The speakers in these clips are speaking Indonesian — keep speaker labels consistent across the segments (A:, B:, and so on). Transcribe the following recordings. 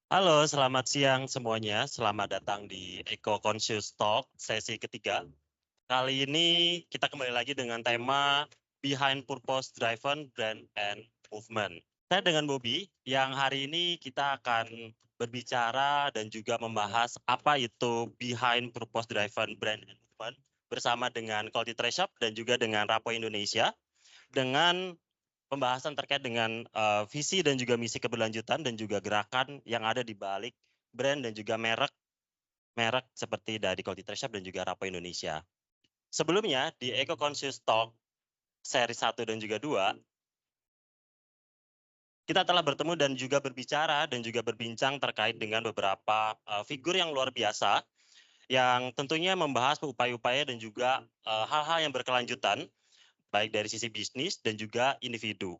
A: Halo, selamat siang semuanya. Selamat datang di Eco Conscious Talk sesi ketiga. Kali ini kita kembali lagi dengan tema Behind Purpose Driven Brand and Movement. Saya dengan Bobby, yang hari ini kita akan berbicara dan juga membahas apa itu Behind Purpose Driven Brand and Movement bersama dengan Quality Trade Shop dan juga dengan Rapo Indonesia dengan pembahasan terkait dengan visi dan juga misi keberlanjutan dan juga gerakan yang ada di balik brand dan juga merek seperti dari Quality Trade Shop dan juga Rapo Indonesia. Sebelumnya di Eco Conscious Talk seri 1 dan juga 2, kita telah bertemu dan juga berbicara dan juga berbincang terkait dengan beberapa figur yang luar biasa yang tentunya membahas upaya-upaya dan juga hal-hal yang berkelanjutan baik dari sisi bisnis dan juga individu.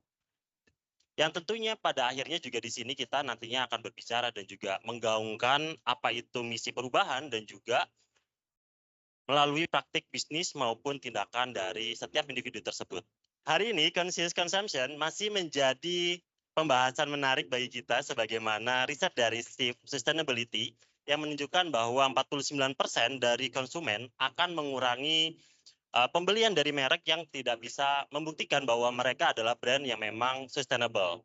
A: Yang tentunya pada akhirnya juga di sini kita nantinya akan berbicara dan juga menggaungkan apa itu misi perubahan dan juga melalui praktik bisnis maupun tindakan dari setiap individu tersebut. Hari ini conscious consumption masih menjadi pembahasan menarik bagi kita sebagaimana riset dari sustainability yang menunjukkan bahwa 49% dari konsumen akan mengurangi pembelian dari merek yang tidak bisa membuktikan bahwa mereka adalah brand yang memang sustainable.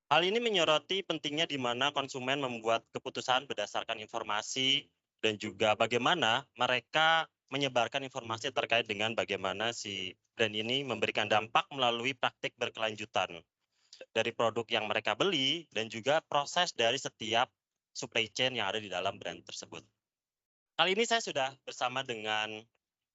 A: Hal ini menyoroti pentingnya di mana konsumen membuat keputusan berdasarkan informasi dan juga bagaimana mereka menyebarkan informasi terkait dengan bagaimana si brand ini memberikan dampak melalui praktik berkelanjutan dari produk yang mereka beli dan juga proses dari setiap supply chain yang ada di dalam brand tersebut. Kali ini saya sudah bersama dengan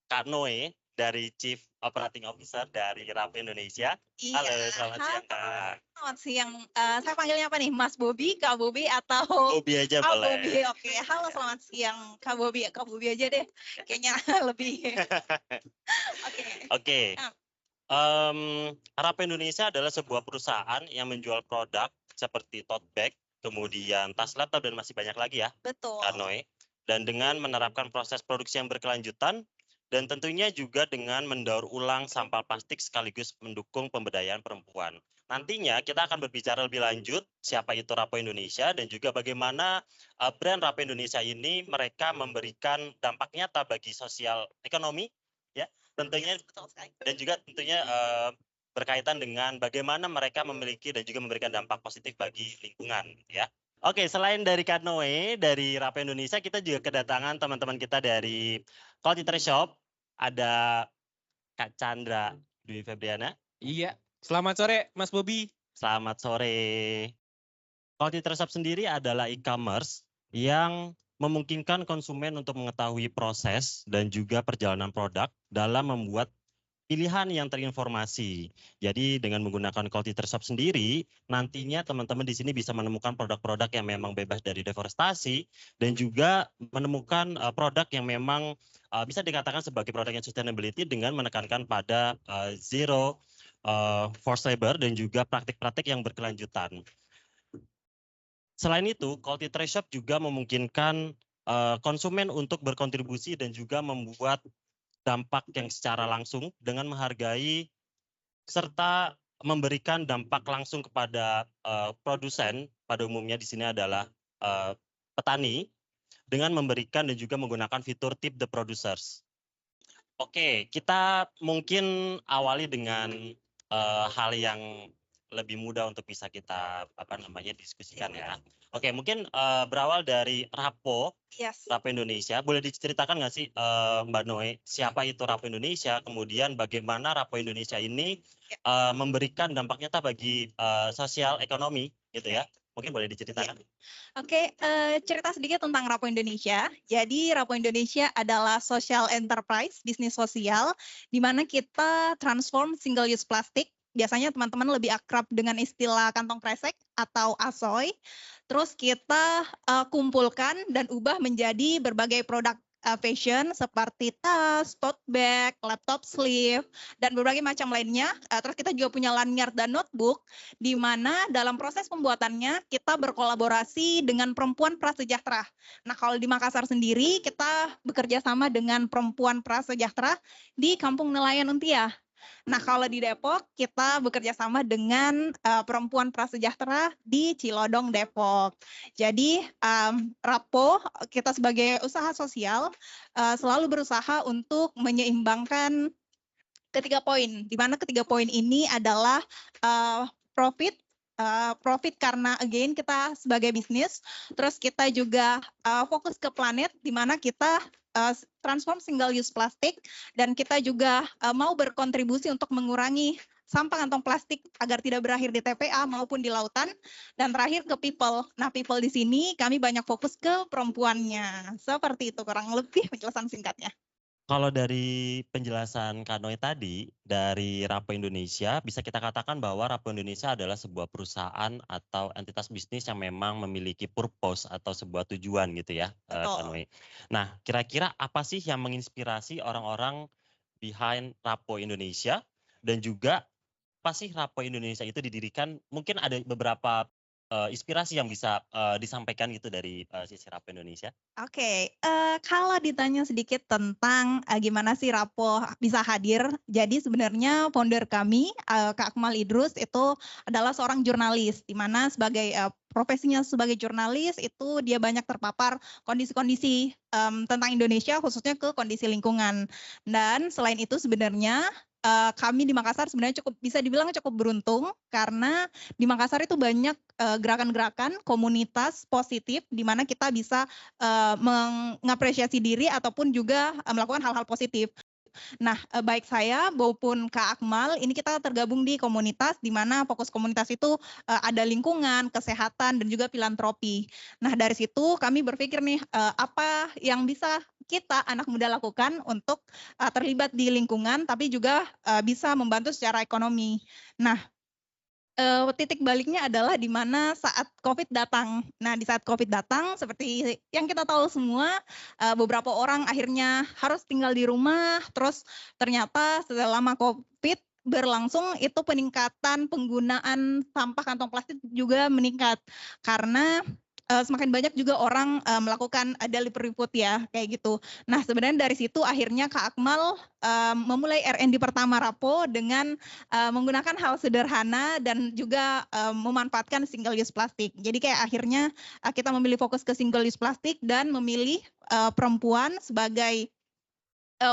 A: Kak Noe dari Chief Operating Officer dari Rapi Indonesia.
B: Iya,
A: Halo, selamat siang Kak.
B: selamat siang. Saya panggilnya apa nih? Mas Bobi, Kak Bobi, atau
A: Bobby aja
B: Kak
A: boleh.
B: Bobi? Oke, halo selamat siang Kak Bobi. Kak Bobi aja deh, kayaknya lebih. Oke.
A: Oke,
B: Nah,
A: Rapi Indonesia adalah sebuah perusahaan yang menjual produk seperti tote bag, kemudian tas laptop dan masih banyak lagi ya,
B: betul.
A: Kak Noe. Dan dengan menerapkan proses produksi yang berkelanjutan dan tentunya juga dengan mendaur ulang sampah plastik sekaligus mendukung pemberdayaan perempuan. Nantinya kita akan berbicara lebih lanjut siapa itu Rapo Indonesia dan juga bagaimana brand Rapo Indonesia ini mereka memberikan dampak nyata bagi sosial ekonomi ya tentunya
B: Betul sekali.
A: dan juga tentunya berkaitan dengan bagaimana mereka memiliki dan juga memberikan dampak positif bagi lingkungan gitu ya. Oke, selain dari Kak Noe, dari Rapi Indonesia, kita juga kedatangan teman-teman kita dari Quality Trade Shop. Ada Kak Chandra Dwi Febriana.
C: Iya, selamat sore Mas Bobi.
A: Selamat sore. Quality Trade Shop sendiri adalah e-commerce yang memungkinkan konsumen untuk mengetahui proses dan juga perjalanan produk dalam membuat pilihan yang terinformasi. Jadi dengan menggunakan Quality Trade Shop sendiri, nantinya teman-teman di sini bisa menemukan produk-produk yang memang bebas dari deforestasi dan juga menemukan produk yang memang bisa dikatakan sebagai produk yang sustainability dengan menekankan pada zero forced labor dan juga praktik-praktik yang berkelanjutan. Selain itu, Quality Trade Shop juga memungkinkan konsumen untuk berkontribusi dan juga membuat dampak yang secara langsung dengan menghargai serta memberikan dampak langsung kepada produsen, pada umumnya di sini adalah petani, dengan memberikan dan juga menggunakan fitur tip the producers. Oke, kita mungkin awali dengan hal yang lebih mudah untuk bisa kita diskusikan ya. Oke, mungkin berawal dari Rapo
B: Yes.
A: Indonesia, boleh diceritakan nggak sih Mbak Noe, siapa itu Rapo Indonesia, kemudian bagaimana Rapo Indonesia ini memberikan dampak nyata bagi sosial ekonomi gitu ya? Mungkin boleh diceritakan.
B: Oke, cerita sedikit tentang Rapo Indonesia. Jadi Rapo Indonesia adalah social enterprise, bisnis sosial, di mana kita transform single use plastik. Biasanya teman-teman lebih akrab dengan istilah kantong kresek atau asoy. Terus kita kumpulkan dan ubah menjadi berbagai produk fashion seperti tas, tote bag, laptop sleeve, dan berbagai macam lainnya. Terus kita juga punya lanyard dan notebook, di mana dalam proses pembuatannya kita berkolaborasi dengan perempuan prasejahtera. Nah, kalau di Makassar sendiri kita bekerja sama dengan perempuan prasejahtera di Kampung Nelayan Untia. Nah, kalau di Depok kita bekerja sama dengan Perempuan Prasejahtera di Cilodong, Depok. Jadi Rapo kita sebagai usaha sosial selalu berusaha untuk menyeimbangkan ketiga poin, di mana ketiga poin ini adalah profit, profit karena again kita sebagai bisnis, terus kita juga fokus ke planet, di mana kita transform single use plastik, dan kita juga mau berkontribusi untuk mengurangi sampah kantong plastik agar tidak berakhir di TPA maupun di lautan. Dan terakhir ke people. Nah, people di sini kami banyak fokus ke perempuannya. Seperti itu kurang lebih penjelasan singkatnya.
A: Kalau dari penjelasan Kak Noe tadi, dari Rapo Indonesia, bisa kita katakan bahwa Rapo Indonesia adalah sebuah perusahaan atau entitas bisnis yang memang memiliki purpose atau sebuah tujuan gitu ya, Kak Noe. Nah, kira-kira apa sih yang menginspirasi orang-orang behind Rapo Indonesia, dan juga apa sih Rapo Indonesia itu didirikan? Mungkin ada beberapa inspirasi yang bisa disampaikan gitu dari sisi Rapo Indonesia.
B: Oke, kalau ditanya sedikit tentang gimana sih Rapo bisa hadir, jadi sebenarnya founder kami, Kak Akmal Idrus itu adalah seorang jurnalis, di mana sebagai profesinya sebagai jurnalis itu dia banyak terpapar kondisi-kondisi tentang Indonesia, khususnya ke kondisi lingkungan. Dan selain itu sebenarnya kami di Makassar sebenarnya bisa dibilang cukup beruntung, karena di Makassar itu banyak gerakan-gerakan komunitas positif di mana kita bisa mengapresiasi diri ataupun juga melakukan hal-hal positif. Nah, baik saya maupun Kak Akmal, ini kita tergabung di komunitas, di mana fokus komunitas itu ada lingkungan, kesehatan, dan juga filantropi. Nah, dari situ kami berpikir nih, apa yang bisa kita anak muda lakukan untuk terlibat di lingkungan, tapi juga bisa membantu secara ekonomi. Nah, titik baliknya adalah di mana saat COVID datang. Nah, di saat COVID datang, seperti yang kita tahu semua, beberapa orang akhirnya harus tinggal di rumah, terus ternyata selama COVID berlangsung itu peningkatan penggunaan sampah kantong plastik juga meningkat. Karena semakin banyak juga orang melakukan delivery food ya, kayak gitu. Nah, sebenarnya dari situ akhirnya Kak Akmal memulai R&D pertama Rapo dengan menggunakan hal sederhana dan juga memanfaatkan single use plastik. Jadi kayak akhirnya kita memilih fokus ke single use plastik dan memilih perempuan sebagai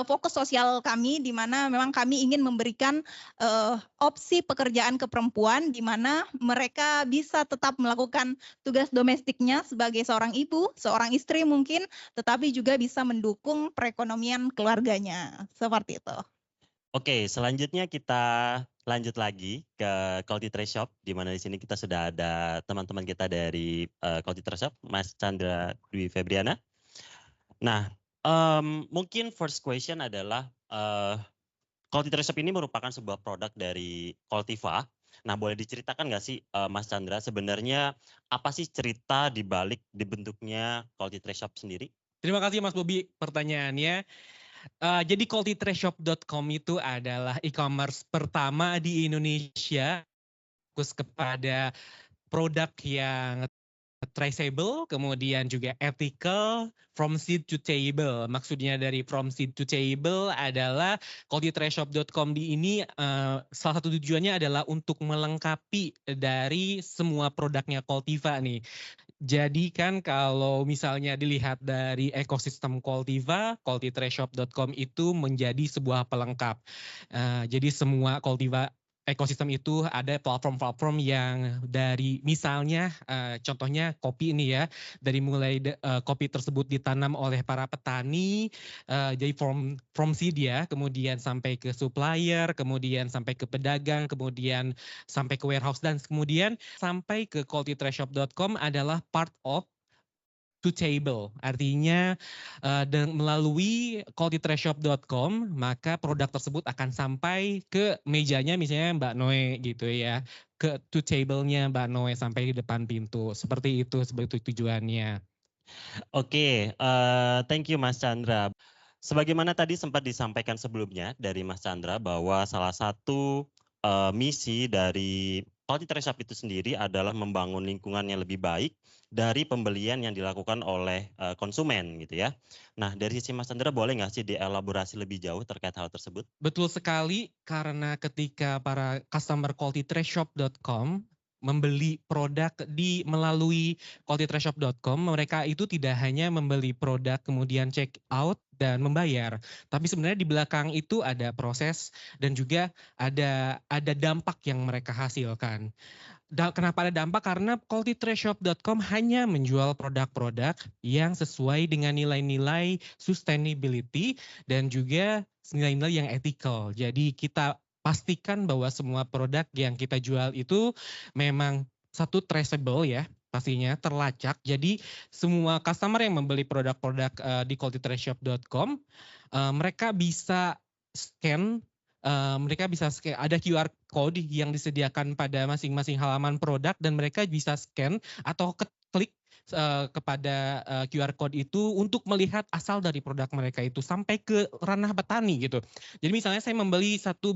B: fokus sosial kami, di mana memang kami ingin memberikan opsi pekerjaan ke perempuan, di mana mereka bisa tetap melakukan tugas domestiknya sebagai seorang ibu, seorang istri mungkin, tetapi juga bisa mendukung perekonomian keluarganya. Seperti itu.
A: Oke, selanjutnya kita lanjut lagi ke Quality Trade Shop, di mana di sini kita sudah ada teman-teman kita dari Quality Trade Shop, Mas Chandra Dwi Febriana. Nah, mungkin first question adalah Quality Trade Shop ini merupakan sebuah produk dari Coltiva. Nah, boleh diceritakan nggak sih Mas Chandra, sebenarnya apa sih cerita di balik dibentuknya Quality Trade Shop sendiri?
C: Terima kasih Mas Bobi pertanyaannya. Jadi qualitytrashop.com itu adalah e-commerce pertama di Indonesia, fokus kepada produk yang traceable, kemudian juga ethical, from seed to table. Maksudnya dari from seed to table adalah qualitytrashop.com di ini salah satu tujuannya adalah untuk melengkapi dari semua produknya Coltiva nih. Jadi kan kalau misalnya dilihat dari ekosistem Coltiva, qualitytrashop.com itu menjadi sebuah pelengkap. Jadi semua Coltiva ekosistem itu ada platform-platform yang dari misalnya contohnya kopi ini ya, dari mulai kopi tersebut ditanam oleh para petani, jadi from seed ya, kemudian sampai ke supplier, kemudian sampai ke pedagang, kemudian sampai ke warehouse, dan kemudian sampai ke qualitytrashop.com adalah part of to table. Artinya melalui qualitytrashop.com maka produk tersebut akan sampai ke mejanya misalnya Mbak Noe gitu ya, ke to table-nya Mbak Noe sampai di depan pintu. Seperti itu sebagai tujuannya.
A: Oke, thank you Mas Chandra. Sebagaimana tadi sempat disampaikan sebelumnya dari Mas Chandra bahwa salah satu misi dari quality trade shop itu sendiri adalah membangun lingkungan yang lebih baik dari pembelian yang dilakukan oleh konsumen gitu ya. Nah dari sisi Mas Chandra boleh nggak sih dielaborasi lebih jauh terkait hal tersebut?
C: Betul sekali, karena ketika para customer qualitytrashshop.com membeli produk melalui qualitytrashshop.com, mereka itu tidak hanya membeli produk kemudian check out dan membayar, tapi sebenarnya di belakang itu ada proses dan juga ada dampak yang mereka hasilkan. Kenapa ada dampak? Karena qualitytrashshop.com hanya menjual produk-produk yang sesuai dengan nilai-nilai sustainability dan juga nilai-nilai yang ethical. Jadi kita pastikan bahwa semua produk yang kita jual itu memang satu traceable ya, pastinya terlacak. Jadi semua customer yang membeli produk-produk di qualitytrashshop.com, mereka bisa scan, ada QR code yang disediakan pada masing-masing halaman produk dan mereka bisa scan atau klik kepada QR code itu untuk melihat asal dari produk mereka itu sampai ke ranah petani gitu. Jadi misalnya saya membeli satu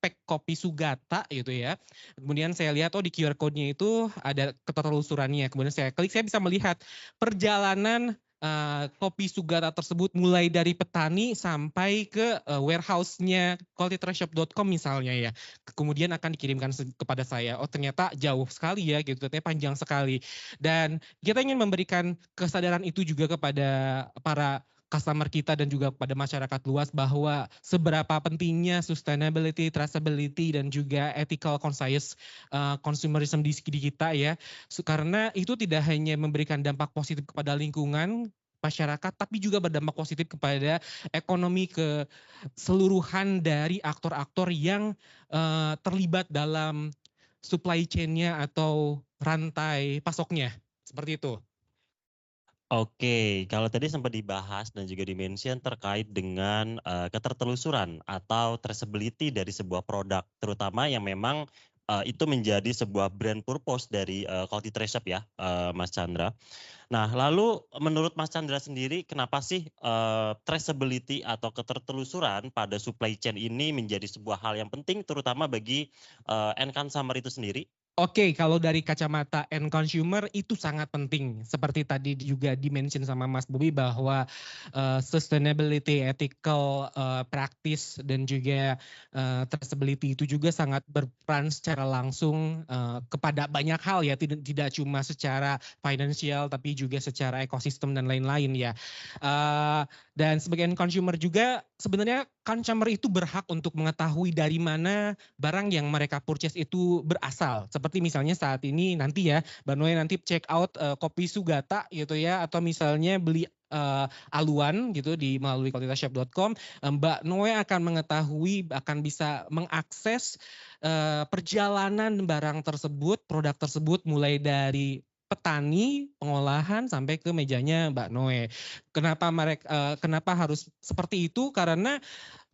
C: pack kopi Sugata gitu ya. Kemudian saya lihat di QR code-nya itu ada ketelusurannya. Kemudian saya klik, saya bisa melihat perjalanan kopi Sugata tersebut mulai dari petani sampai ke warehouse-nya qualitytrashshop.com misalnya ya. Kemudian akan dikirimkan kepada saya. Oh ternyata jauh sekali ya gitu, ternyata panjang sekali. Dan kita ingin memberikan kesadaran itu juga kepada para customer kita dan juga kepada masyarakat luas bahwa seberapa pentingnya sustainability, traceability dan juga ethical conscious consumerism di kita ya. Karena itu tidak hanya memberikan dampak positif kepada lingkungan masyarakat, tapi juga berdampak positif kepada ekonomi keseluruhan dari aktor-aktor yang terlibat dalam supply chain-nya atau rantai pasoknya. Seperti itu.
A: Oke, kalau tadi sempat dibahas dan juga dimention terkait dengan ketertelusuran atau traceability dari sebuah produk, terutama yang memang itu menjadi sebuah brand purpose dari Quality Trade Shop ya, Mas Chandra. Nah, lalu menurut Mas Chandra sendiri, kenapa sih traceability atau ketertelusuran pada supply chain ini menjadi sebuah hal yang penting, terutama bagi end consumer itu sendiri?
C: Oke, kalau dari kacamata end consumer itu sangat penting. Seperti tadi juga dimention sama Mas Bobi bahwa sustainability, ethical practice dan juga traceability itu juga sangat berperan secara langsung kepada banyak hal ya, tidak cuma secara financial tapi juga secara ekosistem dan lain-lain ya. Dan sebagai end consumer juga sebenarnya consumer itu berhak untuk mengetahui dari mana barang yang mereka purchase itu berasal. Seperti misalnya saat ini nanti ya, Mbak Noe nanti check out kopi Sugata gitu ya, atau misalnya beli aluan gitu melalui qualitytrashshop.com, Mbak Noe akan mengetahui, akan bisa mengakses perjalanan barang tersebut, produk tersebut mulai dari petani, pengolahan sampai ke mejanya Mbak Noe. Kenapa harus seperti itu? Karena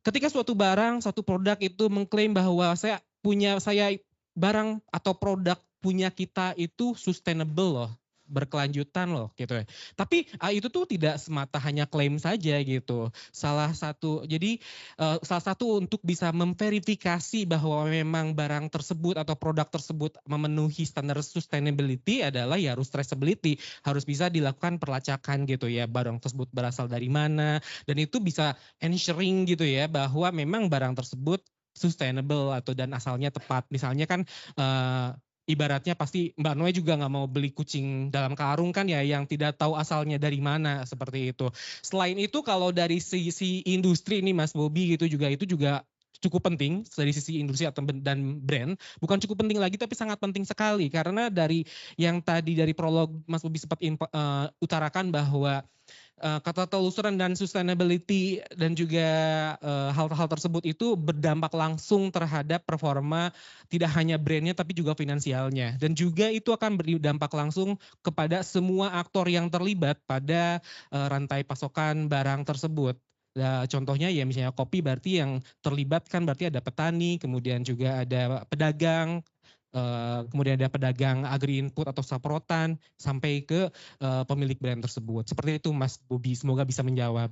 C: ketika suatu barang, satu produk itu mengklaim bahwa saya barang atau produk punya kita itu sustainable loh, berkelanjutan loh gitu ya. Tapi itu tuh tidak semata hanya klaim saja gitu. Salah satu untuk bisa memverifikasi bahwa memang barang tersebut atau produk tersebut memenuhi standar sustainability adalah ya harus traceability, harus bisa dilakukan perlacakan gitu ya, barang tersebut berasal dari mana, dan itu bisa ensuring gitu ya bahwa memang barang tersebut sustainable dan asalnya tepat. Misalnya kan ibaratnya pasti Mbak Noe juga nggak mau beli kucing dalam karung kan ya, yang tidak tahu asalnya dari mana, seperti itu. Selain itu kalau dari sisi industri ini Mas Bobi itu juga cukup penting dari sisi industri dan brand, bukan cukup penting lagi tapi sangat penting sekali, karena dari yang tadi dari prolog Mas Bobi sempat utarakan bahwa ketertelusuran dan sustainability dan juga hal-hal tersebut itu berdampak langsung terhadap performa tidak hanya brandnya tapi juga finansialnya, dan juga itu akan berdampak langsung kepada semua aktor yang terlibat pada rantai pasokan barang tersebut. Nah, contohnya ya misalnya kopi, berarti yang terlibat kan berarti ada petani, kemudian juga ada pedagang, kemudian ada pedagang agri input atau saprotan, sampai ke pemilik brand tersebut. Seperti itu Mas Bobi, semoga bisa menjawab.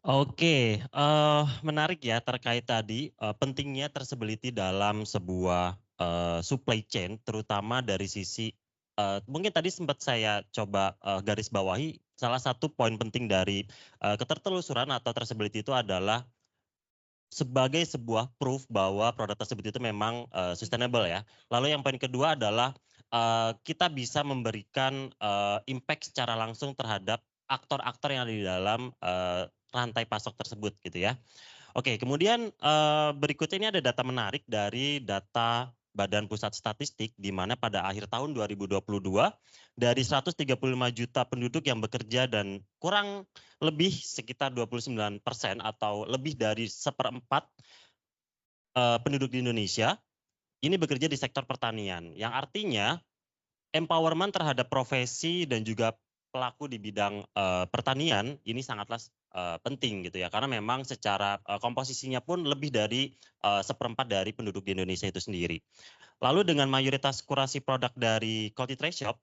A: Oke, menarik ya terkait tadi, pentingnya traceability dalam sebuah, supply chain terutama dari sisi, mungkin tadi sempat saya coba, garis bawahi salah satu poin penting dari, ketertelusuran atau traceability itu adalah sebagai sebuah proof bahwa produk tersebut itu memang, sustainable ya. Lalu yang poin kedua adalah, kita bisa memberikan, impact secara langsung terhadap aktor-aktor yang ada di dalam, rantai pasok tersebut gitu ya. Oke, kemudian, berikutnya ini ada data menarik dari data Badan Pusat Statistik, di mana pada akhir tahun 2022, dari 135 juta penduduk yang bekerja dan kurang lebih sekitar 29% atau lebih dari seperempat, penduduk di Indonesia, ini bekerja di sektor pertanian. Yang artinya empowerment terhadap profesi dan juga pelaku di bidang, pertanian ini sangatlah penting gitu ya, karena memang secara, komposisinya pun lebih dari, seperempat dari penduduk di Indonesia itu sendiri. Lalu dengan mayoritas kurasi produk dari Quality Trade Shop,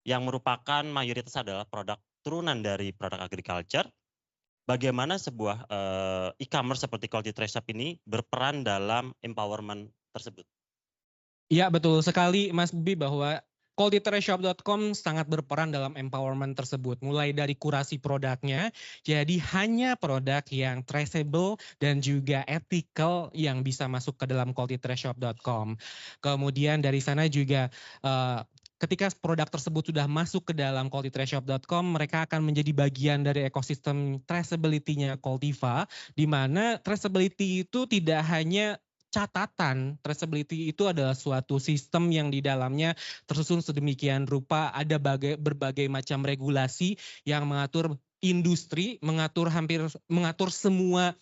A: yang merupakan mayoritas adalah produk turunan dari produk agriculture, bagaimana sebuah, e-commerce seperti Quality Trade Shop ini berperan dalam empowerment tersebut?
C: Iya betul sekali Mas Bibi bahwa qualitytrashshop.com sangat berperan dalam empowerment tersebut. Mulai dari kurasi produknya, jadi hanya produk yang traceable dan juga ethical yang bisa masuk ke dalam qualitytrashshop.com. Kemudian dari sana juga ketika produk tersebut sudah masuk ke dalam qualitytrashshop.com, mereka akan menjadi bagian dari ekosistem traceability-nya Qualtiva, di mana traceability itu tidak hanya catatan. Traceability itu adalah suatu sistem yang di dalamnya tersusun sedemikian rupa, ada berbagai macam regulasi yang mengatur industri, mengatur semua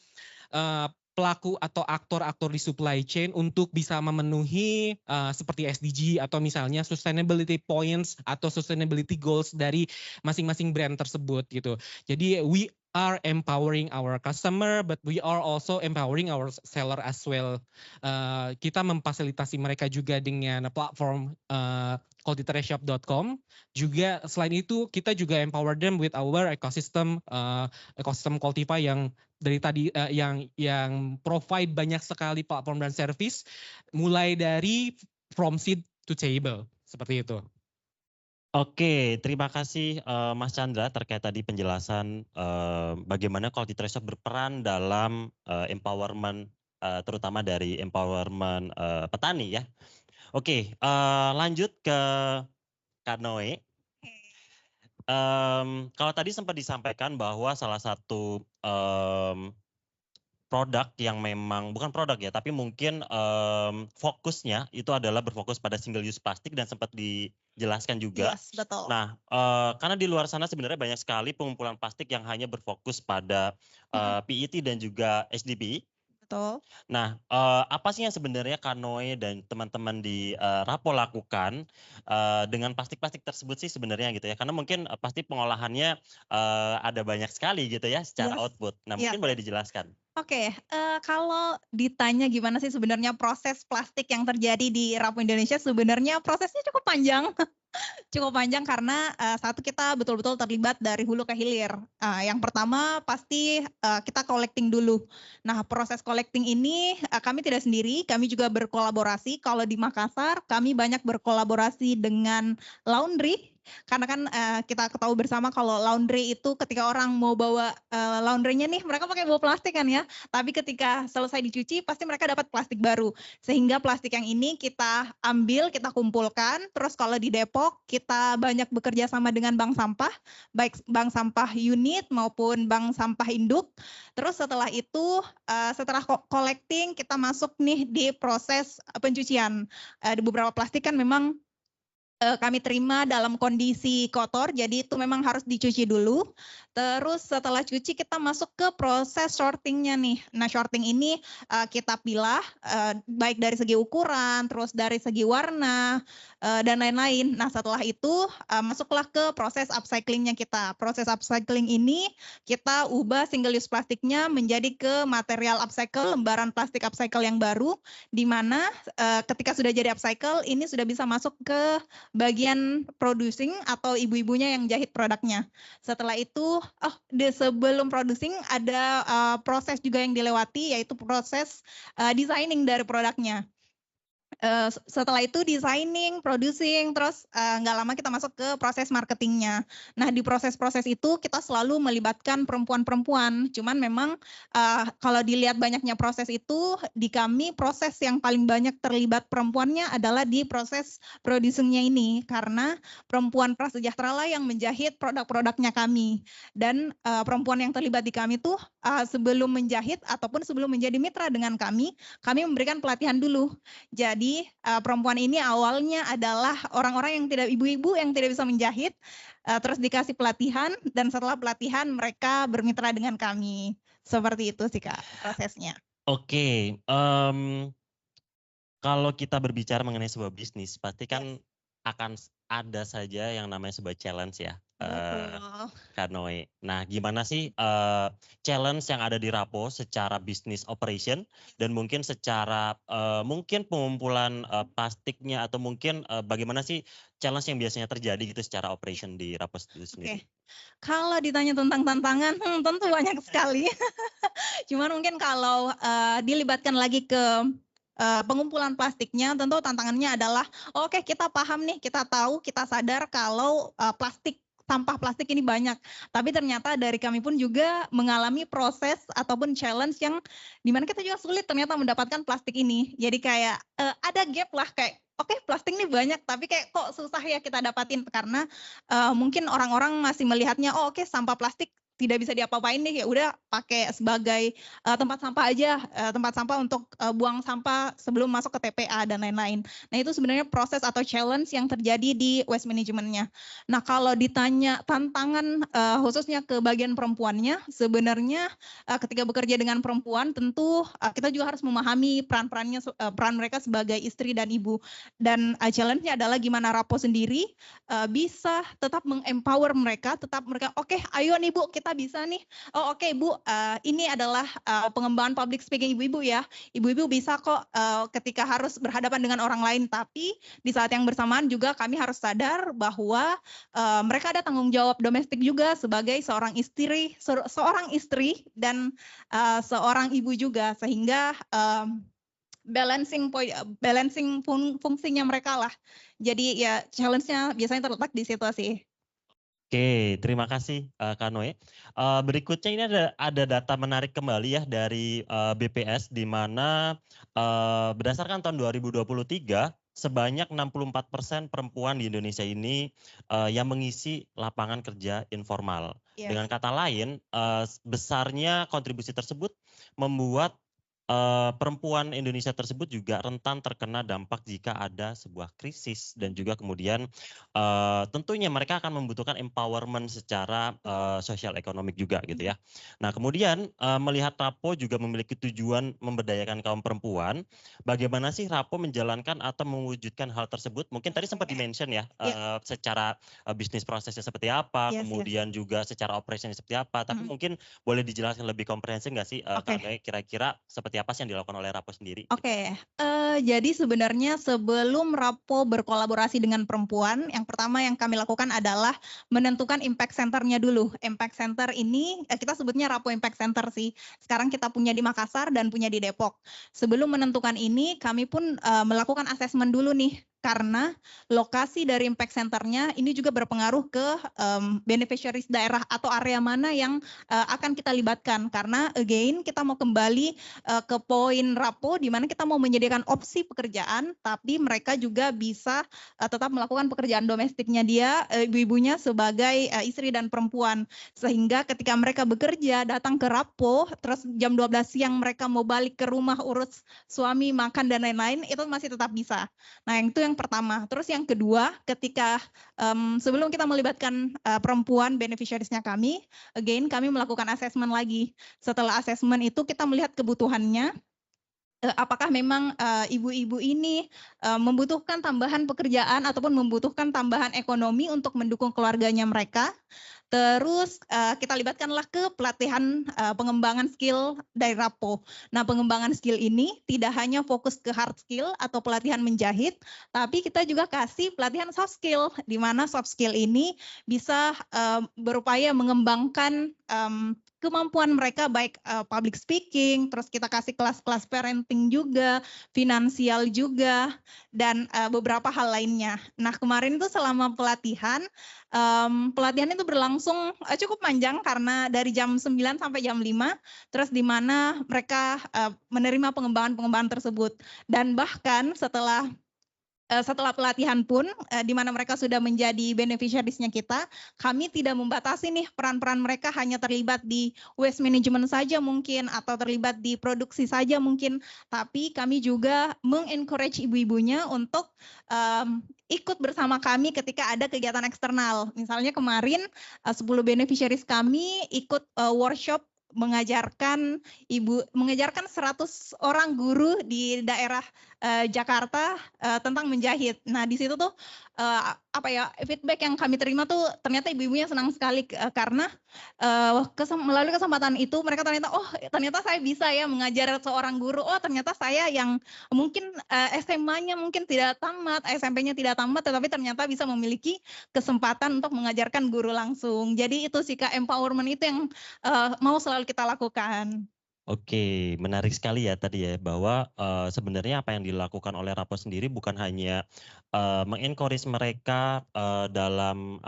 C: pelaku atau aktor-aktor di supply chain untuk bisa memenuhi seperti SDG atau misalnya sustainability points atau sustainability goals dari masing-masing brand tersebut gitu. Jadi we are empowering our customer, but we are also empowering our seller as well. Kita memfasilitasi mereka juga dengan platform qualitytrashshop.com. Juga selain itu kita juga empower them with our ecosystem Qualtiva yang dari tadi yang provide banyak sekali platform dan service, mulai dari from seed to table seperti itu.
A: Oke, terima kasih, Mas Chandra terkait tadi penjelasan, bagaimana Quality Trade Shop berperan dalam, empowerment, terutama dari empowerment, petani ya. Oke, lanjut ke Kak Noe. Kalau tadi sempat disampaikan bahwa salah satu, produk yang memang bukan produk ya, tapi mungkin, fokusnya itu adalah berfokus pada single use plastik dan sempat dijelaskan juga.
B: Yes, betul.
A: Nah, karena di luar sana sebenarnya banyak sekali pengumpulan plastik yang hanya berfokus pada, PET dan juga HDPE.
B: Betul.
A: Nah, apa sih yang sebenarnya Kanoe dan teman-teman di, Rapo lakukan, dengan plastik-plastik tersebut sih sebenarnya gitu ya? Karena mungkin, pasti pengolahannya, ada banyak sekali gitu ya secara
B: Yes.
A: output. Nah
B: Iya.
A: mungkin boleh dijelaskan?
B: Oke, kalau ditanya gimana sih sebenarnya proses plastik yang terjadi di Rapo Indonesia, sebenarnya prosesnya cukup panjang. Cukup panjang karena, satu kita betul-betul terlibat dari hulu ke hilir. Yang pertama pasti, kita collecting dulu. Nah proses collecting ini, kami tidak sendiri, kami juga berkolaborasi. Kalau di Makassar kami banyak berkolaborasi dengan laundry, karena kan, kita ketahui bersama kalau laundry itu ketika orang mau bawa, laundry-nya nih mereka pakai bawa plastik kan ya, tapi ketika selesai dicuci pasti mereka dapat plastik baru. Sehingga plastik yang ini kita ambil, kita kumpulkan, terus kalau di Depok kita banyak bekerja sama dengan bank sampah, baik bank sampah unit maupun bank sampah induk. Terus setelah itu, setelah collecting kita masuk nih di proses pencucian. Di beberapa plastik kan memang kami terima dalam kondisi kotor, jadi itu memang harus dicuci dulu. Terus setelah cuci kita masuk ke proses sortingnya nih. Nah sorting ini kita pilah baik dari segi ukuran, terus dari segi warna, dan lain-lain. Nah setelah itu masuklah ke proses upcyclingnya kita. Proses upcycling ini kita ubah single use plastiknya menjadi ke material upcycle, lembaran plastik upcycle yang baru, di mana ketika sudah jadi upcycle ini sudah bisa masuk ke bagian producing atau ibu-ibunya yang jahit produknya. Setelah itu, sebelum producing ada proses juga yang dilewati, yaitu proses designing dari produknya. Setelah itu designing, producing, terus nggak lama kita masuk ke proses marketingnya. Nah, di proses-proses itu kita selalu melibatkan perempuan-perempuan. Cuman memang kalau dilihat banyaknya proses itu, di kami proses yang paling banyak terlibat perempuannya adalah di proses producingnya ini. Karena perempuan prasejahtera lah yang menjahit produk-produknya kami. Dan perempuan yang terlibat di kami tuh sebelum menjahit ataupun sebelum menjadi mitra dengan kami memberikan pelatihan dulu. Jadi perempuan ini awalnya adalah orang-orang yang tidak ibu-ibu yang tidak bisa menjahit, terus dikasih pelatihan dan setelah pelatihan mereka bermitra dengan kami. Seperti itu sih Kak prosesnya.
A: Oke, kalau kita berbicara mengenai sebuah bisnis, pasti kan akan ada saja yang namanya sebuah challenge ya, Kak Noe. Nah, gimana sih challenge yang ada di Rapo secara business operation dan mungkin secara mungkin pengumpulan plastiknya atau mungkin bagaimana sih challenge yang biasanya terjadi gitu secara operation di Rapo itu sendiri?
B: Kalau ditanya tentang tantangan, tentu banyak sekali. Cuman mungkin kalau dilibatkan lagi ke pengumpulan plastiknya, tentu tantangannya adalah oke, kita paham nih, kita tahu, kita sadar kalau sampah plastik ini banyak. Tapi ternyata dari kami pun juga mengalami proses ataupun challenge yang dimana kita juga sulit ternyata mendapatkan plastik ini. Jadi kayak ada gap lah, kayak oke, plastik ini banyak tapi kayak kok susah ya kita dapatin karena mungkin orang-orang masih melihatnya oke, sampah plastik tidak bisa diapa-apain nih, ya udah pakai sebagai tempat sampah aja, tempat sampah untuk buang sampah sebelum masuk ke TPA dan lain-lain. Nah, itu sebenarnya proses atau challenge yang terjadi di waste management-nya. Nah, kalau ditanya tantangan khususnya ke bagian perempuannya, sebenarnya ketika bekerja dengan perempuan tentu kita juga harus memahami peran mereka sebagai istri dan ibu. Dan challenge-nya adalah gimana Rapo sendiri bisa tetap mengempower mereka, tetap mereka oke, ayo nih Bu, kita bisa nih. Oh oke, Bu, ini adalah pengembangan public speaking ibu-ibu ya. Ibu-ibu bisa kok ketika harus berhadapan dengan orang lain, tapi di saat yang bersamaan juga kami harus sadar bahwa mereka ada tanggung jawab domestik juga sebagai seorang istri dan seorang ibu juga, sehingga balancing fungsinya mereka lah. Jadi ya challenge-nya biasanya terletak di situ sih.
A: Oke, terima kasih Kak Noe. Berikutnya ini ada data menarik kembali ya dari BPS di mana berdasarkan tahun 2023 sebanyak 64% perempuan di Indonesia ini yang mengisi lapangan kerja informal.
B: Yes.
A: Dengan kata lain, besarnya kontribusi tersebut membuat perempuan Indonesia tersebut juga rentan terkena dampak jika ada sebuah krisis dan juga kemudian tentunya mereka akan membutuhkan empowerment secara sosial ekonomik juga gitu ya. Nah, kemudian melihat Rapo juga memiliki tujuan memberdayakan kaum perempuan, bagaimana sih Rapo menjalankan atau mewujudkan hal tersebut? Mungkin tadi sempat di-mention ya, secara bisnis prosesnya seperti apa, kemudian juga secara operasinya seperti apa, tapi mungkin boleh dijelaskan lebih komprehensif nggak sih kira-kira seperti apa sih yang dilakukan oleh Rapo sendiri?
B: Oke, jadi sebenarnya sebelum Rapo berkolaborasi dengan perempuan, yang pertama yang kami lakukan adalah menentukan impact center-nya dulu. Impact center ini kita sebutnya Rapo Impact Center sih. Sekarang kita punya di Makassar dan punya di Depok. Sebelum menentukan ini, kami pun melakukan asesmen dulu nih. Karena lokasi dari impact center-nya ini juga berpengaruh ke beneficiaries daerah atau area mana yang akan kita libatkan. Karena again kita mau kembali ke poin Rapo di mana kita mau menyediakan opsi pekerjaan, tapi mereka juga bisa tetap melakukan pekerjaan domestiknya dia, ibu-ibunya sebagai istri dan perempuan. Sehingga ketika mereka bekerja datang ke Rapo, terus jam 12 siang mereka mau balik ke rumah urus suami, makan dan lain-lain, itu masih tetap bisa. Nah, yang itu yang pertama. Terus yang kedua, ketika sebelum kita melibatkan perempuan beneficiariesnya kami, again kami melakukan asesmen lagi. Setelah asesmen itu kita melihat kebutuhannya, apakah memang ibu-ibu ini membutuhkan tambahan pekerjaan ataupun membutuhkan tambahan ekonomi untuk mendukung keluarganya mereka. Terus kita libatkanlah ke pelatihan pengembangan skill dari Rapo. Nah, pengembangan skill ini tidak hanya fokus ke hard skill atau pelatihan menjahit, tapi kita juga kasih pelatihan soft skill, di mana soft skill ini bisa berupaya mengembangkan kemampuan mereka baik public speaking, terus kita kasih kelas-kelas parenting juga, finansial juga, dan beberapa hal lainnya. Nah, kemarin itu selama pelatihan itu berlangsung cukup panjang karena dari jam 9 sampai jam 5, terus di mana mereka menerima pengembangan-pengembangan tersebut. Dan bahkan setelah pelatihan pun, di mana mereka sudah menjadi beneficiaries-nya kita, kami tidak membatasi nih peran-peran mereka hanya terlibat di waste management saja mungkin, atau terlibat di produksi saja mungkin, tapi kami juga mengencourage ibu-ibunya untuk ikut bersama kami ketika ada kegiatan eksternal. Misalnya kemarin 10 beneficiaries kami ikut workshop mengajarkan 100 orang guru di daerah Jakarta tentang menjahit. Nah, di situ tuh feedback yang kami terima tuh ternyata ibu-ibunya senang sekali karena melalui kesempatan itu mereka ternyata saya bisa ya mengajar seorang guru. Oh, ternyata saya yang mungkin SMA-nya mungkin tidak tamat, SMP-nya tidak tamat, tetapi ternyata bisa memiliki kesempatan untuk mengajarkan guru langsung. Jadi itu sih Kak, empowerment itu yang mau selalu kita lakukan.
A: Oke, menarik sekali ya tadi ya bahwa sebenarnya apa yang dilakukan oleh Rapo sendiri bukan hanya mengencourage mereka dalam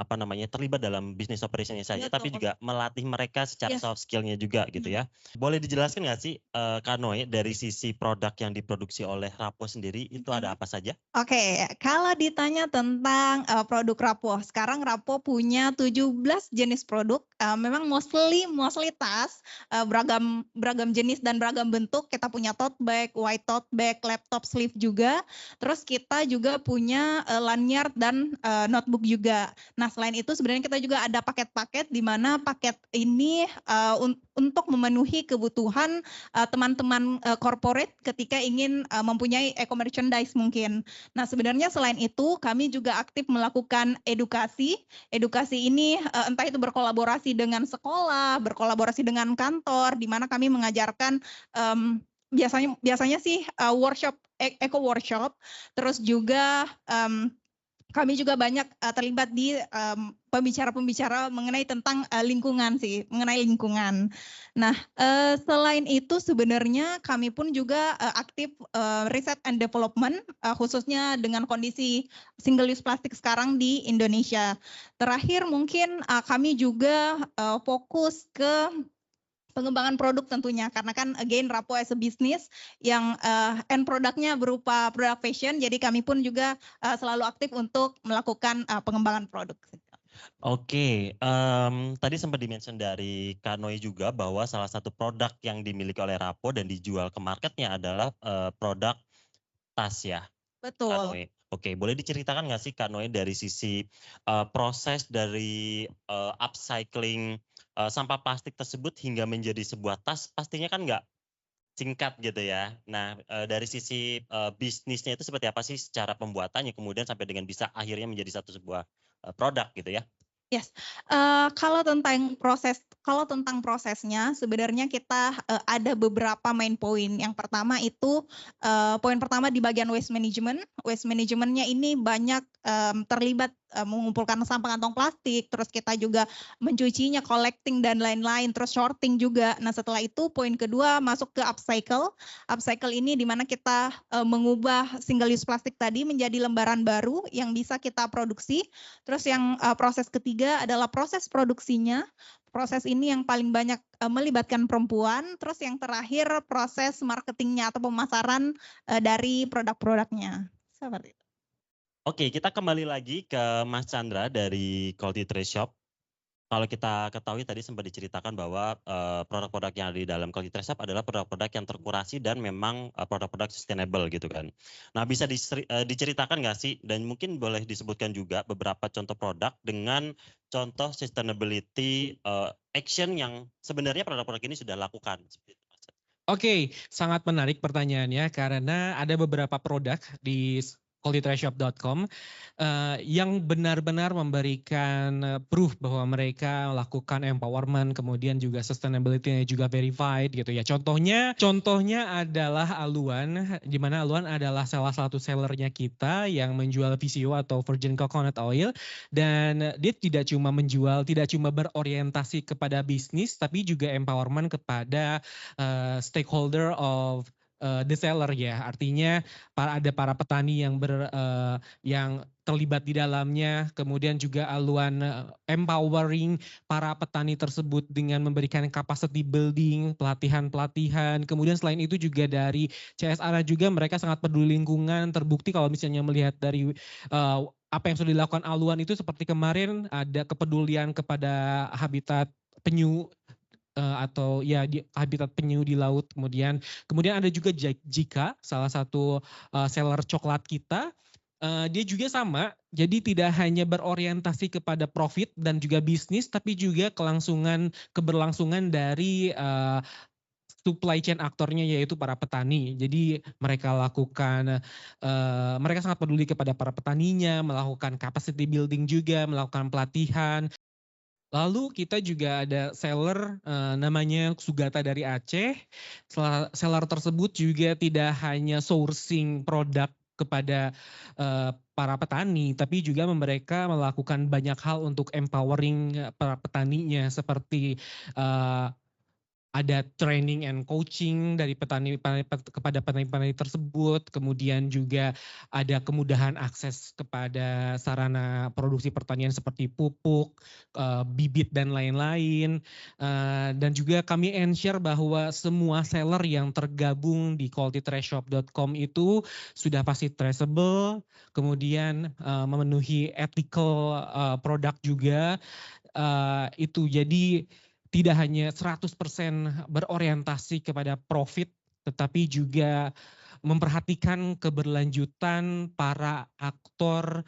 A: terlibat dalam bisnis operationnya saja, tapi juga melatih mereka secara soft skill-nya juga gitu ya. Boleh dijelaskan nggak sih Kak Noe dari sisi produk yang diproduksi oleh Rapo sendiri itu ada apa saja?
B: Oke, kalau ditanya tentang produk Rapo, sekarang Rapo punya 17 jenis produk, memang mostly tas, beragam jenis dan beragam bentuk. Kita punya tote bag, white tote bag, laptop sleeve juga. Terus kita juga punya lanyard dan notebook juga. Nah, selain itu sebenarnya kita juga ada paket-paket di mana paket ini untuk memenuhi kebutuhan teman-teman corporate ketika ingin mempunyai eco-merchandise mungkin. Nah, sebenarnya selain itu kami juga aktif melakukan edukasi. Edukasi ini entah itu berkolaborasi dengan sekolah, berkolaborasi dengan kantor, di mana kami mengajarkan biasanya sih workshop, eco workshop, terus juga kami juga banyak terlibat di pembicara-pembicara mengenai tentang mengenai lingkungan. Nah, selain itu sebenarnya kami pun juga aktif riset and development, khususnya dengan kondisi single use plastik sekarang di Indonesia. Terakhir mungkin kami juga fokus ke pengembangan produk tentunya, karena kan again Rapo as a business yang end produknya berupa produk fashion, jadi kami pun juga selalu aktif untuk melakukan pengembangan produk.
A: Oke, tadi sempat dimention dari Kak Noe juga bahwa salah satu produk yang dimiliki oleh Rapo dan dijual ke marketnya adalah produk tas ya, Kak
B: Betul.
A: Noe. Oke, boleh diceritakan nggak sih Kak Noe dari sisi proses dari upcycling sampah plastik tersebut hingga menjadi sebuah tas, pastinya kan nggak singkat gitu ya. Nah, dari sisi bisnisnya itu seperti apa sih secara pembuatannya kemudian sampai dengan bisa akhirnya menjadi sebuah produk gitu ya?
B: Yes, kalau tentang prosesnya sebenarnya kita ada beberapa main point. Yang pertama itu poin pertama di bagian waste management. Waste managementnya ini banyak terlibat mengumpulkan sampah kantong plastik, terus kita juga mencucinya, collecting dan lain-lain, terus sorting juga. Nah, setelah itu poin kedua masuk ke upcycle. Upcycle ini di mana kita mengubah single use plastik tadi menjadi lembaran baru yang bisa kita produksi. Terus yang proses ketiga adalah proses produksinya. Proses ini yang paling banyak melibatkan perempuan. Terus yang terakhir proses marketingnya atau pemasaran dari produk-produknya. Seperti itu.
A: Oke, kita kembali lagi ke Mas Chandra dari Quality Trade Shop. Kalau kita ketahui tadi sempat diceritakan bahwa produk-produk yang ada di dalam Quality Trade Shop adalah produk-produk yang terkurasi dan memang produk-produk sustainable gitu kan. Nah, bisa diceritakan nggak sih dan mungkin boleh disebutkan juga beberapa contoh produk dengan contoh sustainability action yang sebenarnya produk-produk ini sudah lakukan.
C: Oke, sangat menarik pertanyaannya karena ada beberapa produk di qualitytrashshop.com yang benar-benar memberikan proof bahwa mereka melakukan empowerment, kemudian juga sustainability-nya juga verified gitu ya. Contohnya adalah Aluan, di mana Aluan adalah salah satu sellernya kita yang menjual VCO atau virgin coconut oil, dan dia tidak cuma berorientasi kepada bisnis, tapi juga empowerment kepada stakeholder of the seller ya, artinya ada para petani yang terlibat di dalamnya, kemudian juga Aluan empowering para petani tersebut dengan memberikan capacity building, pelatihan-pelatihan, kemudian selain itu juga dari CSR juga mereka sangat peduli lingkungan, terbukti kalau misalnya melihat dari apa yang sudah dilakukan Aluan itu seperti kemarin ada kepedulian kepada habitat penyu atau ya di habitat penyu di laut. Kemudian ada juga Jika, salah satu seller coklat kita. Dia juga sama, jadi tidak hanya berorientasi kepada profit dan juga bisnis, tapi juga keberlangsungan dari supply chain aktornya yaitu para petani. Jadi mereka mereka sangat peduli kepada para petaninya, melakukan capacity building juga, melakukan pelatihan. Lalu kita juga ada seller namanya Sugata dari Aceh. Seller tersebut juga tidak hanya sourcing produk kepada para petani, tapi juga mereka melakukan banyak hal untuk empowering para petaninya, seperti ada training and coaching dari kepada petani-petani tersebut, kemudian juga ada kemudahan akses kepada sarana produksi pertanian seperti pupuk, bibit dan lain-lain, dan juga kami ensure bahwa semua seller yang tergabung di qualitytrashshop.com itu sudah pasti traceable, kemudian memenuhi ethical produk juga, itu jadi tidak hanya 100% berorientasi kepada profit, tetapi juga memperhatikan keberlanjutan para aktor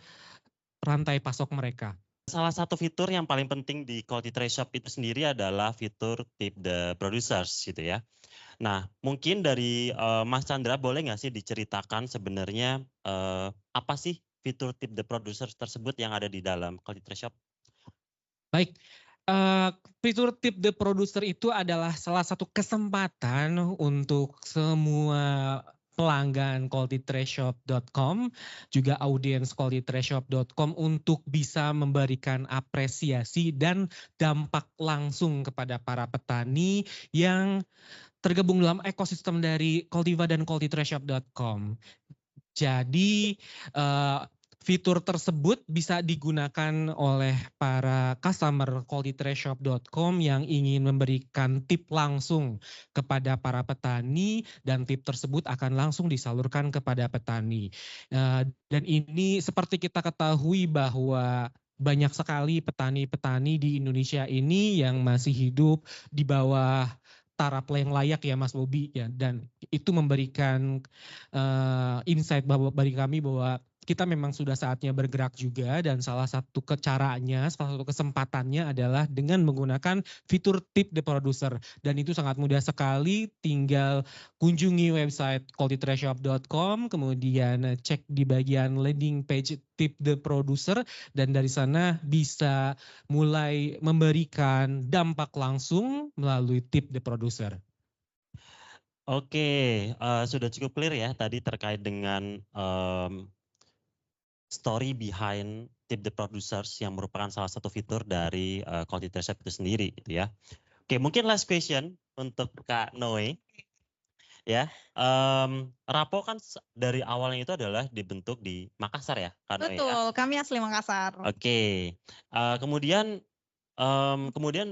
C: rantai pasok mereka.
A: Salah satu fitur yang paling penting di Quality Trace Shop itu sendiri adalah fitur tip the producers gitu ya. Nah, mungkin dari Mas Chandra boleh nggak sih diceritakan sebenarnya apa sih fitur tip the producers tersebut yang ada di dalam Quality Trace Shop?
C: Baik. Fitur tip the producer itu adalah salah satu kesempatan untuk semua pelanggan qualitytrashshop.com, juga audiens qualitytrashshop.com untuk bisa memberikan apresiasi dan dampak langsung kepada para petani yang tergabung dalam ekosistem dari Qualtiva dan qualitytrashshop.com. Jadi fitur tersebut bisa digunakan oleh para customer qualitytrashshop.com yang ingin memberikan tip langsung kepada para petani, dan tip tersebut akan langsung disalurkan kepada petani. Dan ini seperti kita ketahui bahwa banyak sekali petani-petani di Indonesia ini yang masih hidup di bawah taraf yang layak ya Mas Bobi ya, dan itu memberikan insight bagi kami bahwa kita memang sudah saatnya bergerak juga, dan salah satu salah satu kesempatannya adalah dengan menggunakan fitur tip the producer, dan itu sangat mudah sekali, tinggal kunjungi website qualitytrashshop.com, kemudian cek di bagian landing page tip the producer, dan dari sana bisa mulai memberikan dampak langsung melalui tip the producer.
A: Oke, sudah cukup clear ya tadi terkait dengan story behind tip the producers yang merupakan salah satu fitur dari Quality Trace Shop itu sendiri gitu ya. Oke, mungkin last question untuk Kak Noe. Ya, Rapo kan dari awalnya itu adalah dibentuk di Makassar ya, Kak Noe ya?
B: Betul, kami asli Makassar.
A: Oke, kemudian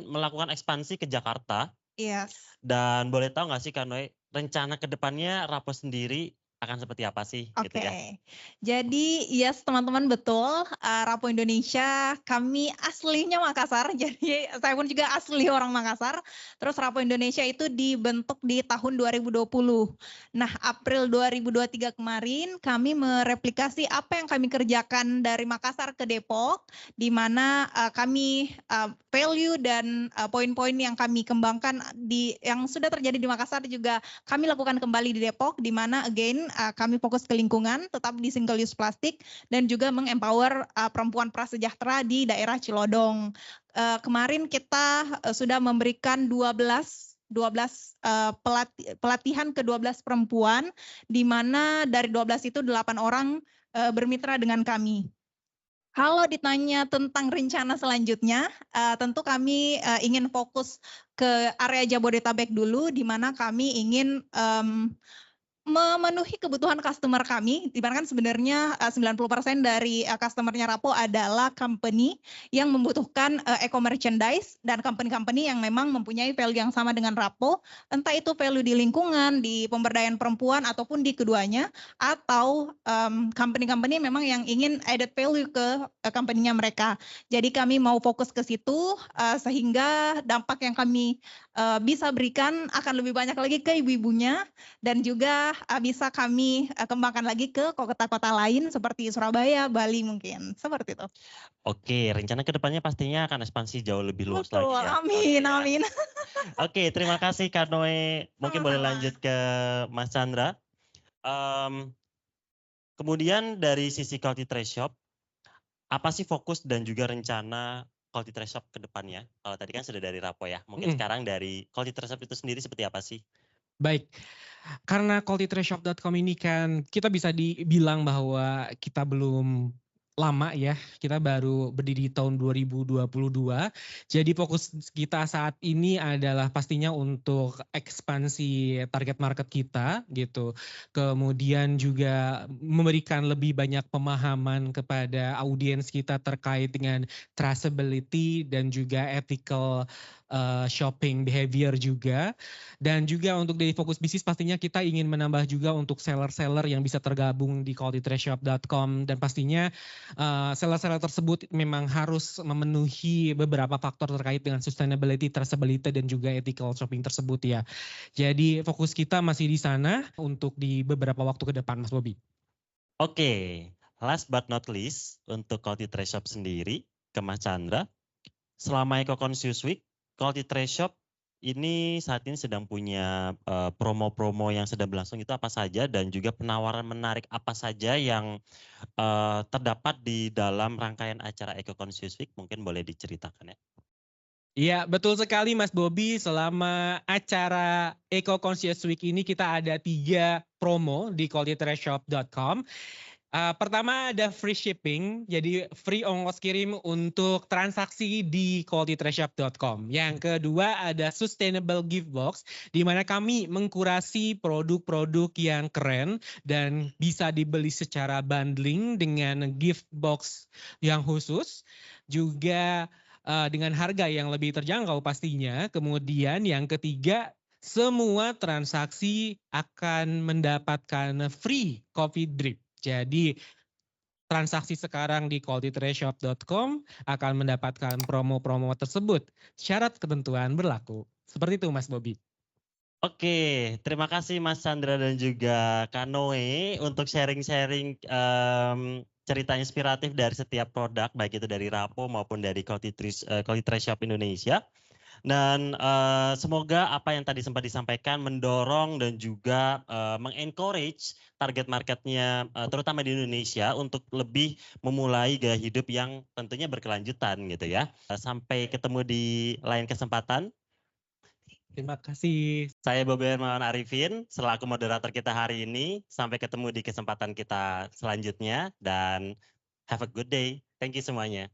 A: melakukan ekspansi ke Jakarta.
B: Yes.
A: Dan boleh tahu nggak sih Kak Noe, rencana ke depannya Rapo sendiri akan seperti apa sih?
B: Oke,
A: Gitu ya?
B: Jadi yes teman-teman betul, Rapo Indonesia kami aslinya Makassar, jadi saya pun juga asli orang Makassar. Terus Rapo Indonesia itu dibentuk di tahun 2020. Nah April 2023 kemarin kami mereplikasi apa yang kami kerjakan dari Makassar ke Depok, di mana kami value dan poin-poin yang kami kembangkan yang sudah terjadi di Makassar juga kami lakukan kembali di Depok, di mana again kami fokus ke lingkungan, tetap di single use plastik, dan juga mengempower perempuan prasejahtera di daerah Cilodong. Kemarin kita sudah memberikan 12 pelatihan ke 12 perempuan, di mana dari 12 itu 8 orang bermitra dengan kami. Kalau ditanya tentang rencana selanjutnya, tentu kami ingin fokus ke area Jabodetabek dulu, di mana kami ingin memenuhi kebutuhan customer kami, di mana kan sebenarnya 90% dari customer-nya Rapo adalah company yang membutuhkan eco-merchandise dan company-company yang memang mempunyai value yang sama dengan Rapo, entah itu value di lingkungan, di pemberdayaan perempuan, ataupun di keduanya, atau company-company memang yang ingin added value ke company-nya mereka. Jadi kami mau fokus ke situ, sehingga dampak yang kami bisa berikan akan lebih banyak lagi ke ibu-ibunya, dan juga bisa kami kembangkan lagi ke kota-kota lain seperti Surabaya, Bali mungkin. Seperti itu.
A: Oke, rencana ke depannya pastinya akan ekspansi jauh lebih luas
B: Betul,
A: lagi ya.
B: amin,
A: Oke,
B: amin.
A: Oke, terima kasih Kak Noe. Mungkin boleh
B: Sama-sama.
A: lanjut ke Mas Chandra. Kemudian dari sisi Quality Trace Shop, apa sih fokus dan juga rencana Quality Trace Shop ke depannya? Kalau tadi kan sudah dari Rapo ya, mungkin sekarang dari Quality Trace Shop itu sendiri seperti apa sih?
C: Baik, karena qualitytrashshop.com ini kan kita bisa dibilang bahwa kita belum lama ya, kita baru berdiri tahun 2022. Jadi fokus kita saat ini adalah pastinya untuk ekspansi target market kita gitu. Kemudian juga memberikan lebih banyak pemahaman kepada audiens kita terkait dengan traceability dan juga ethical shopping behavior juga. Dan juga untuk dari fokus bisnis pastinya kita ingin menambah juga untuk seller-seller yang bisa tergabung di qualitytrashshop.com, dan pastinya seller-seller tersebut memang harus memenuhi beberapa faktor terkait dengan sustainability, traceability, dan juga ethical shopping tersebut ya. Jadi fokus kita masih di sana untuk di beberapa waktu ke depan, Mas Bobi.
A: Oke, last but not least untuk Quality Trace Shop sendiri ke Mas Chandra. Selama Eco Conscious Week, Quality Trace Shop ini saat ini sedang punya promo-promo yang sedang berlangsung itu apa saja, dan juga penawaran menarik apa saja yang terdapat di dalam rangkaian acara Eco Conscious Week, mungkin boleh diceritakan ya.
C: Iya, betul sekali Mas Bobi. Selama acara Eco Conscious Week ini kita ada 3 promo di qualitytrashshop.com. Pertama ada free shipping, jadi free ongkos kirim untuk transaksi di qualitytrashshop.com. Yang kedua ada sustainable gift box, di mana kami mengkurasi produk-produk yang keren dan bisa dibeli secara bundling dengan gift box yang khusus, juga dengan harga yang lebih terjangkau pastinya. Kemudian yang ketiga, semua transaksi akan mendapatkan free coffee drip. Jadi transaksi sekarang di qualitytrashshop.com akan mendapatkan promo-promo tersebut. Syarat ketentuan berlaku. Seperti itu Mas Bobi.
A: Oke, terima kasih Mas Chandra dan juga Kak Noe untuk sharing-sharing cerita inspiratif dari setiap produk, baik itu dari Rapo maupun dari Quality Trace Shop Indonesia. Dan semoga apa yang tadi sempat disampaikan mendorong dan juga mengencourage target marketnya terutama di Indonesia untuk lebih memulai gaya hidup yang tentunya berkelanjutan gitu ya. Sampai ketemu di lain kesempatan.
C: Terima kasih.
A: Saya Bobi Hermawan Arifin selaku moderator kita hari ini. Sampai ketemu di kesempatan kita selanjutnya dan have a good day. Thank you semuanya.